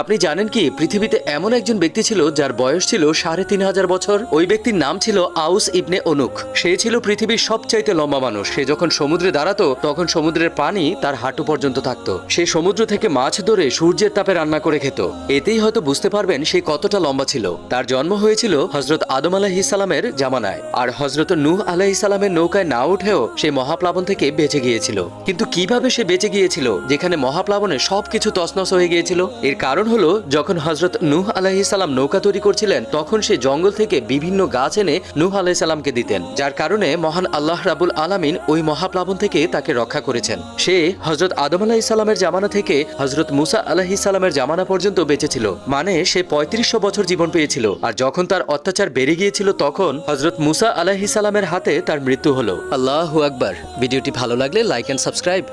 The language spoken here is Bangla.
আপনি জানেন কি পৃথিবীতে এমন একজন ব্যক্তি ছিল যার বয়স ছিল ৩,৫০০ বছর। ওই ব্যক্তির নাম ছিল আউস ইবনে অনুক। সে ছিল পৃথিবীর সবচাইতে লম্বা মানুষ। সে যখন সমুদ্রে দাঁড়াতো তখন সমুদ্রের পানি তার হাঁটু পর্যন্ত থাকতো। সে সমুদ্র থেকে মাছ ধরে সূর্যের তাপে রান্না করে খেত। এতেই হয়তো বুঝতে পারবেন সে কতটা লম্বা ছিল। তার জন্ম হয়েছিল হযরত আদম আলাইহিস সালামের জামানায়। আর হযরত নূহ আলাইহিস সালামের নৌকায় না উঠেও সে মহাপ্লাবন থেকে বেঁচে গিয়েছিল। কিন্তু কিভাবে সে বেঁচে গিয়েছিল যেখানে মহাপ্লাবনে সবকিছু তছনছ হয়ে গিয়েছিল? এর কারণ হলো যখন হযরত নূহ আলাইহিস সালাম নৌকা তৈরি করছিলেন তখন সে জঙ্গল থেকে বিভিন্ন গাছ এনে নূহ আলাইহিস সালামকে দিতেন, যার কারণে মহান আল্লাহ রাব্বুল আলামিন ওই মহাপ্লাবন থেকে তাকে রক্ষা করেছেন। সে হযরত আদম আলাইহিস সালামের জামানা থেকে হযরত মুসা আলাইহিস সালামের জামানা পর্যন্ত বেঁচে ছিল, মানে সে ৩৫০০ বছর জীবন পেয়েছিল। আর যখন তার অত্যাচার বেড়ে গিয়েছিল তখন হযরত মুসা আলাইহিস সালামের হাতে তার মৃত্যু হলো। আল্লাহু আকবার। ভিডিওটি ভালো লাগলে লাইক এন্ড সাবস্ক্রাইব।